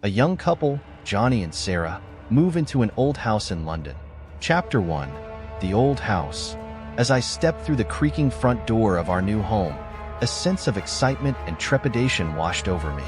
A young couple, Johnny and Sarah, move into an old house in London. Chapter 1. The Old House. As I stepped through the creaking front door of our new home, a sense of excitement and trepidation washed over me.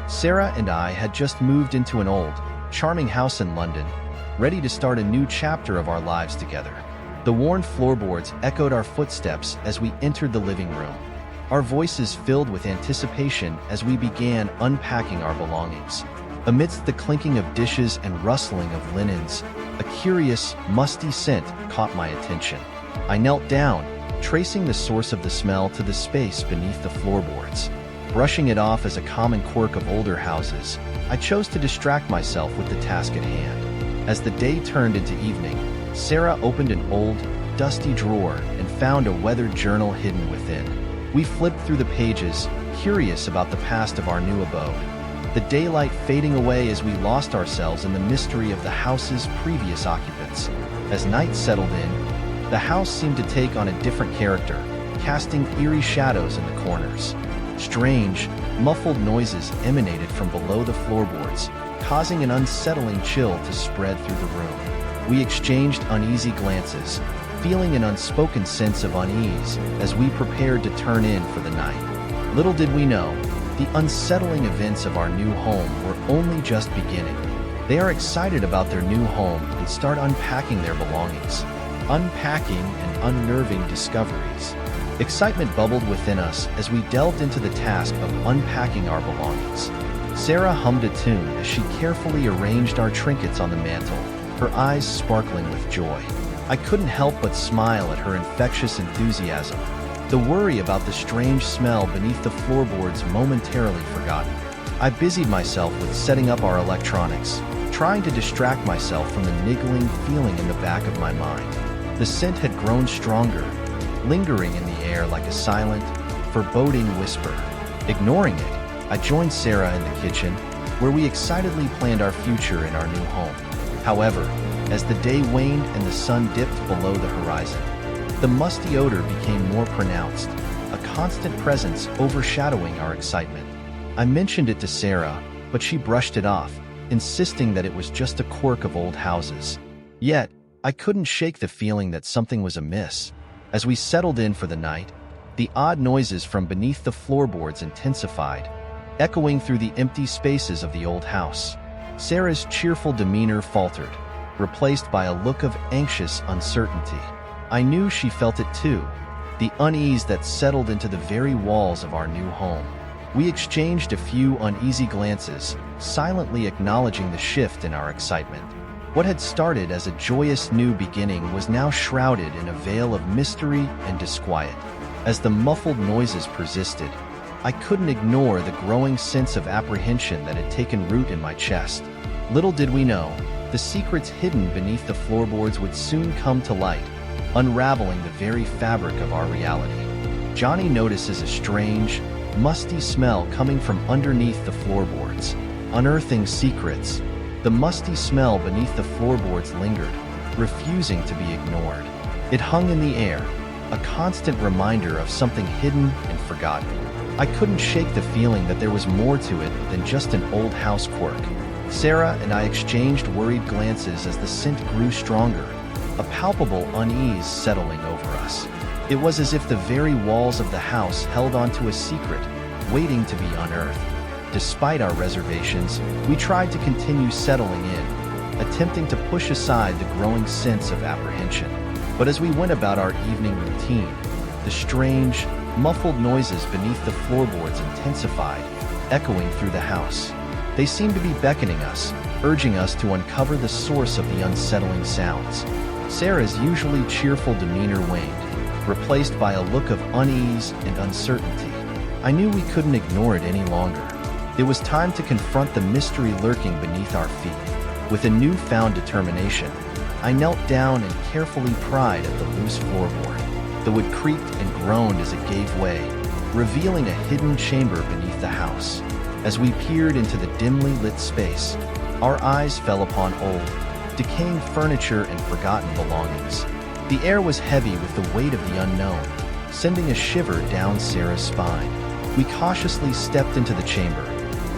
Sarah and I had just moved into an old, charming house in London, ready to start a new chapter of our lives together. The worn floorboards echoed our footsteps as we entered the living room, our voices filled with anticipation as we began unpacking our belongings. Amidst the clinking of dishes and rustling of linens, a curious, musty scent caught my attention. I knelt down, tracing the source of the smell to the space beneath the floorboards. Brushing it off as a common quirk of older houses, I chose to distract myself with the task at hand. As the day turned into evening, Sarah opened an old, dusty drawer and found a weathered journal hidden within. We flipped through the pages, curious about the past of our new abode, the daylight fading away as we lost ourselves in the mystery of the house's previous occupants. As night settled in, the house seemed to take on a different character, casting eerie shadows in the corners. Strange, muffled noises emanated from below the floorboards, causing an unsettling chill to spread through the room. We exchanged uneasy glances, feeling an unspoken sense of unease as we prepared to turn in for the night. Little did we know, the unsettling events of our new home were only just beginning. They are excited about their new home and start unpacking their belongings. Unpacking and unnerving discoveries. Excitement bubbled within us as we delved into the task of unpacking our belongings. Sarah hummed a tune as she carefully arranged our trinkets on the mantel, her eyes sparkling with joy. I couldn't help but smile at her infectious enthusiasm, the worry about the strange smell beneath the floorboards momentarily forgotten. I busied myself with setting up our electronics, trying to distract myself from the niggling feeling in the back of my mind. The scent had grown stronger, lingering in the air like a silent, foreboding whisper. Ignoring it, I joined Sarah in the kitchen, where we excitedly planned our future in our new home. However, as the day waned and the sun dipped below the horizon, the musty odor became more pronounced, a constant presence overshadowing our excitement. I mentioned it to Sarah, but she brushed it off, insisting that it was just a quirk of old houses. Yet, I couldn't shake the feeling that something was amiss. As we settled in for the night, the odd noises from beneath the floorboards intensified, echoing through the empty spaces of the old house. Sarah's cheerful demeanor faltered, replaced by a look of anxious uncertainty. I knew she felt it too, the unease that settled into the very walls of our new home. We exchanged a few uneasy glances, silently acknowledging the shift in our excitement. What had started as a joyous new beginning was now shrouded in a veil of mystery and disquiet. As the muffled noises persisted, I couldn't ignore the growing sense of apprehension that had taken root in my chest. Little did we know, the secrets hidden beneath the floorboards would soon come to light, unraveling the very fabric of our reality. Johnny notices a strange, musty smell coming from underneath the floorboards. Unearthing secrets, the musty smell beneath the floorboards lingered, refusing to be ignored. It hung in the air, a constant reminder of something hidden and forgotten. I couldn't shake the feeling that there was more to it than just an old house quirk. Sarah and I exchanged worried glances as the scent grew stronger, a palpable unease settling over us. It was as if the very walls of the house held onto a secret, waiting to be unearthed. Despite our reservations, we tried to continue settling in, attempting to push aside the growing sense of apprehension. But as we went about our evening routine, the strange, muffled noises beneath the floorboards intensified, echoing through the house. They seemed to be beckoning us, urging us to uncover the source of the unsettling sounds. Sarah's usually cheerful demeanor waned, replaced by a look of unease and uncertainty. I knew we couldn't ignore it any longer. It was time to confront the mystery lurking beneath our feet. With a newfound determination, I knelt down and carefully pried at the loose floorboard. The wood creaked and groaned as it gave way, revealing a hidden chamber beneath the house. As we peered into the dimly lit space, our eyes fell upon old, decaying furniture and forgotten belongings. The air was heavy with the weight of the unknown, sending a shiver down Sarah's spine. We cautiously stepped into the chamber,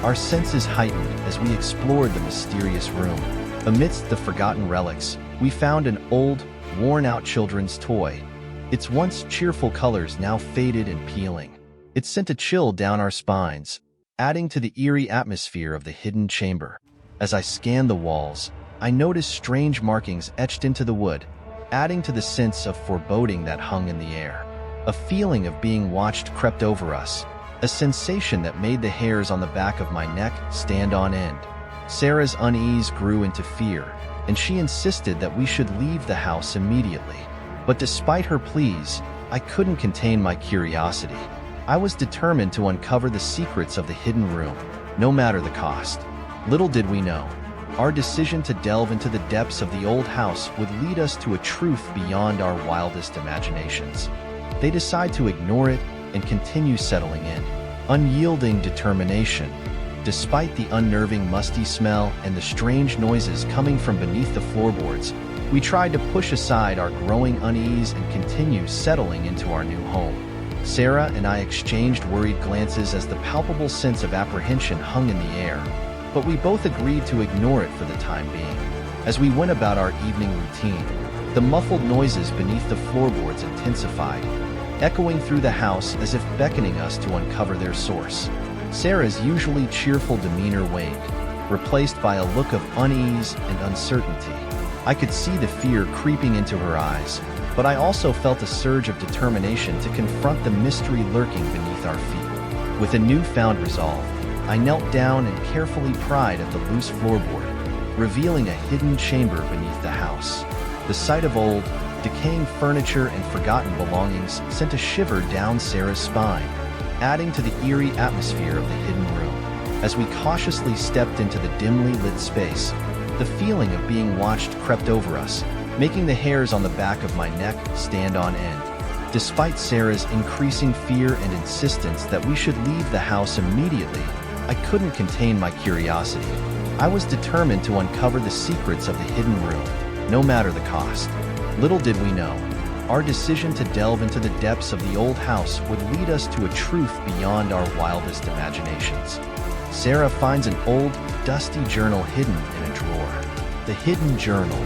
our senses heightened as we explored the mysterious room. Amidst the forgotten relics, we found an old, worn-out children's toy. Its once cheerful colors now faded and peeling. It sent a chill down our spines, adding to the eerie atmosphere of the hidden chamber. As I scanned the walls, I noticed strange markings etched into the wood, adding to the sense of foreboding that hung in the air. A feeling of being watched crept over us, a sensation that made the hairs on the back of my neck stand on end. Sarah's unease grew into fear, and she insisted that we should leave the house immediately. But despite her pleas, I couldn't contain my curiosity. I was determined to uncover the secrets of the hidden room, no matter the cost. Little did we know, our decision to delve into the depths of the old house would lead us to a truth beyond our wildest imaginations. They decide to ignore it and continue settling in, unyielding determination. Despite the unnerving musty smell and the strange noises coming from beneath the floorboards, we tried to push aside our growing unease and continue settling into our new home. Sarah and I exchanged worried glances as the palpable sense of apprehension hung in the air, but we both agreed to ignore it for the time being. As we went about our evening routine, the muffled noises beneath the floorboards intensified, echoing through the house as if beckoning us to uncover their source. Sarah's usually cheerful demeanor waned, replaced by a look of unease and uncertainty. I could see the fear creeping into her eyes, but I also felt a surge of determination to confront the mystery lurking beneath our feet. With a newfound resolve, I knelt down and carefully pried at the loose floorboard, revealing a hidden chamber beneath the house. The sight of old, decaying furniture and forgotten belongings sent a shiver down Sarah's spine, adding to the eerie atmosphere of the hidden room. As we cautiously stepped into the dimly lit space, the feeling of being watched crept over us, making the hairs on the back of my neck stand on end. Despite Sarah's increasing fear and insistence that we should leave the house immediately, I couldn't contain my curiosity. I was determined to uncover the secrets of the hidden room, no matter the cost. Little did we know, our decision to delve into the depths of the old house would lead us to a truth beyond our wildest imaginations. Sarah finds an old, dusty journal hidden in a drawer. The hidden journal.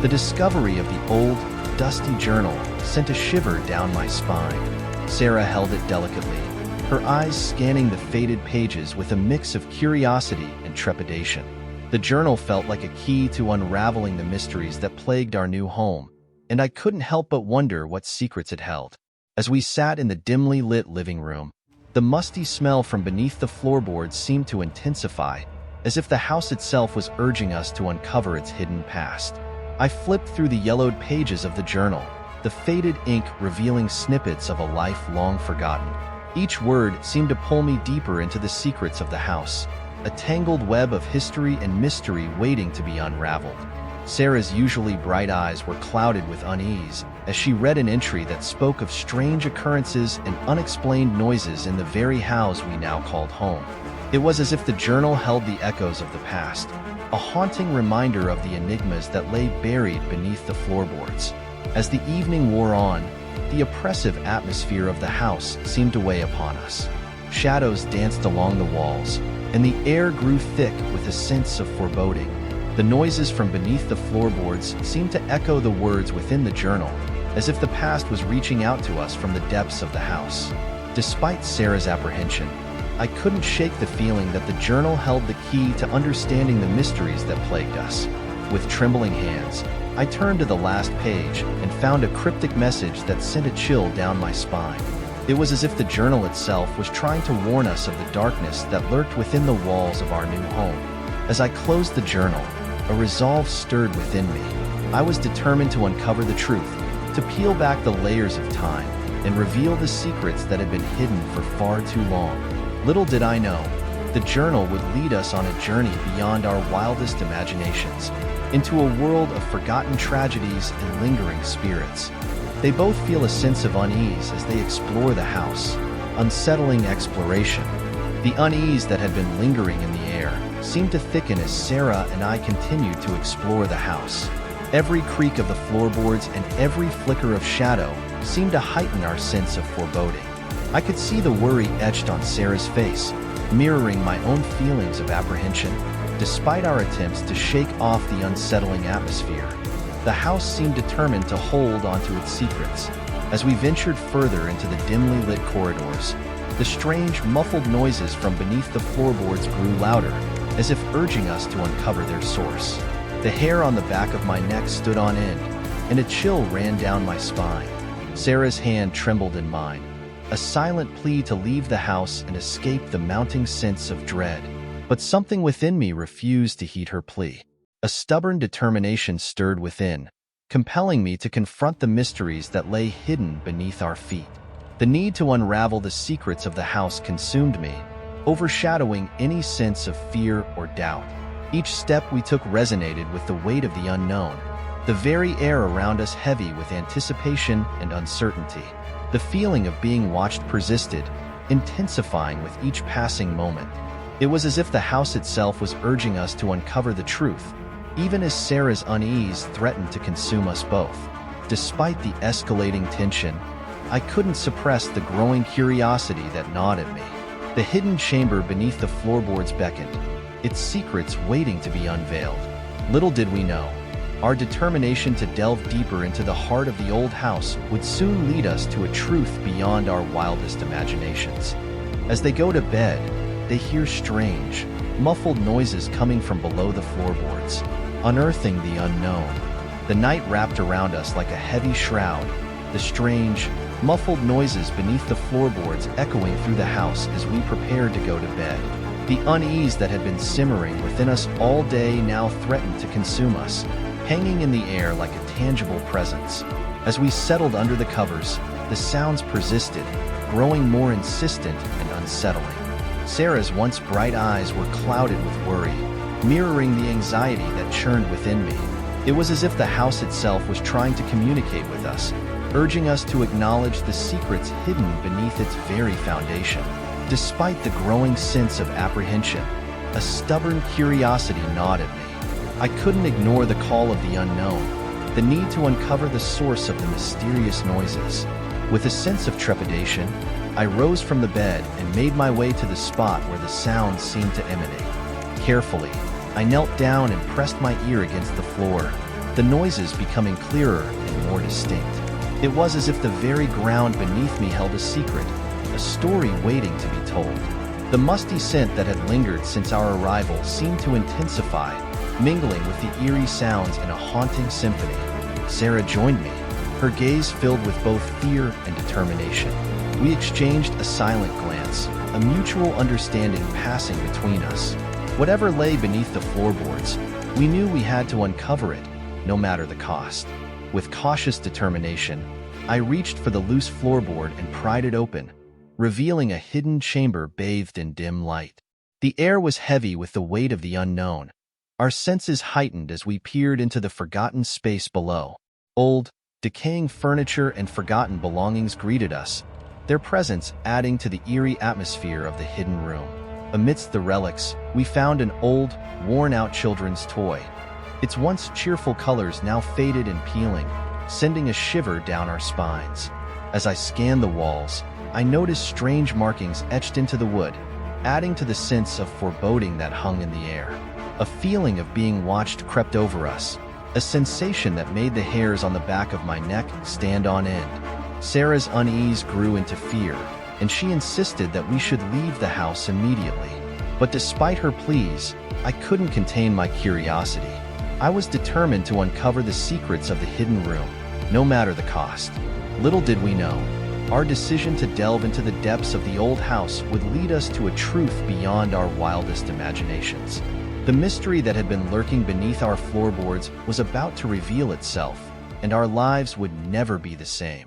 The discovery of the old, dusty journal sent a shiver down my spine. Sarah held it delicately, her eyes scanning the faded pages with a mix of curiosity and trepidation. The journal felt like a key to unraveling the mysteries that plagued our new home, and I couldn't help but wonder what secrets it held. As we sat in the dimly lit living room, the musty smell from beneath the floorboards seemed to intensify, as if the house itself was urging us to uncover its hidden past. I flipped through the yellowed pages of the journal, the faded ink revealing snippets of a life long forgotten. Each word seemed to pull me deeper into the secrets of the house, a tangled web of history and mystery waiting to be unraveled. Sarah's usually bright eyes were clouded with unease as she read an entry that spoke of strange occurrences and unexplained noises in the very house we now called home. It was as if the journal held the echoes of the past, a haunting reminder of the enigmas that lay buried beneath the floorboards. As the evening wore on, the oppressive atmosphere of the house seemed to weigh upon us. Shadows danced along the walls, and the air grew thick with a sense of foreboding. The noises from beneath the floorboards seemed to echo the words within the journal, as if the past was reaching out to us from the depths of the house. Despite Sarah's apprehension, I couldn't shake the feeling that the journal held the key to understanding the mysteries that plagued us. With trembling hands, I turned to the last page and found a cryptic message that sent a chill down my spine. It was as if the journal itself was trying to warn us of the darkness that lurked within the walls of our new home. As I closed the journal, a resolve stirred within me. I was determined to uncover the truth, to peel back the layers of time, and reveal the secrets that had been hidden for far too long. Little did I know, the journal would lead us on a journey beyond our wildest imaginations, into a world of forgotten tragedies and lingering spirits. They both feel a sense of unease as they explore the house, unsettling exploration. The unease that had been lingering in the air seemed to thicken as Sarah and I continued to explore the house. Every creak of the floorboards and every flicker of shadow seemed to heighten our sense of foreboding. I could see the worry etched on Sarah's face, mirroring my own feelings of apprehension. Despite our attempts to shake off the unsettling atmosphere, the house seemed determined to hold onto its secrets. As we ventured further into the dimly lit corridors, the strange, muffled noises from beneath the floorboards grew louder, as if urging us to uncover their source. The hair on the back of my neck stood on end, and a chill ran down my spine. Sarah's hand trembled in mine, a silent plea to leave the house and escape the mounting sense of dread. But something within me refused to heed her plea. A stubborn determination stirred within, compelling me to confront the mysteries that lay hidden beneath our feet. The need to unravel the secrets of the house consumed me, overshadowing any sense of fear or doubt. Each step we took resonated with the weight of the unknown, the very air around us heavy with anticipation and uncertainty. The feeling of being watched persisted, intensifying with each passing moment. It was as if the house itself was urging us to uncover the truth, even as Sarah's unease threatened to consume us both. Despite the escalating tension, I couldn't suppress the growing curiosity that gnawed at me. The hidden chamber beneath the floorboards beckoned, its secrets waiting to be unveiled. Little did we know, our determination to delve deeper into the heart of the old house would soon lead us to a truth beyond our wildest imaginations. As they go to bed, they hear strange, muffled noises coming from below the floorboards, unearthing the unknown. The night wrapped around us like a heavy shroud, the strange, muffled noises beneath the floorboards echoing through the house as we prepared to go to bed. The unease that had been simmering within us all day now threatened to consume us, hanging in the air like a tangible presence. As we settled under the covers, the sounds persisted, growing more insistent and unsettling. Sarah's once bright eyes were clouded with worry, mirroring the anxiety that churned within me. It was as if the house itself was trying to communicate with us, urging us to acknowledge the secrets hidden beneath its very foundation. Despite the growing sense of apprehension, a stubborn curiosity gnawed at me. I couldn't ignore the call of the unknown, the need to uncover the source of the mysterious noises. With a sense of trepidation, I rose from the bed and made my way to the spot where the sounds seemed to emanate. Carefully, I knelt down and pressed my ear against the floor, the noises becoming clearer and more distinct. It was as if the very ground beneath me held a secret, a story waiting to be told. The musty scent that had lingered since our arrival seemed to intensify, mingling with the eerie sounds in a haunting symphony. Sarah joined me, her gaze filled with both fear and determination. We exchanged a silent glance, a mutual understanding passing between us. Whatever lay beneath the floorboards, we knew we had to uncover it, no matter the cost. With cautious determination, I reached for the loose floorboard and pried it open, revealing a hidden chamber bathed in dim light. The air was heavy with the weight of the unknown, our senses heightened as we peered into the forgotten space below. Old, decaying furniture and forgotten belongings greeted us, their presence adding to the eerie atmosphere of the hidden room. Amidst the relics, we found an old, worn-out children's toy, its once cheerful colors now faded and peeling, sending a shiver down our spines. As I scanned the walls, I noticed strange markings etched into the wood, adding to the sense of foreboding that hung in the air. A feeling of being watched crept over us, a sensation that made the hairs on the back of my neck stand on end. Sarah's unease grew into fear, and she insisted that we should leave the house immediately. But despite her pleas, I couldn't contain my curiosity. I was determined to uncover the secrets of the hidden room, no matter the cost. Little did we know, our decision to delve into the depths of the old house would lead us to a truth beyond our wildest imaginations. The mystery that had been lurking beneath our floorboards was about to reveal itself, and our lives would never be the same.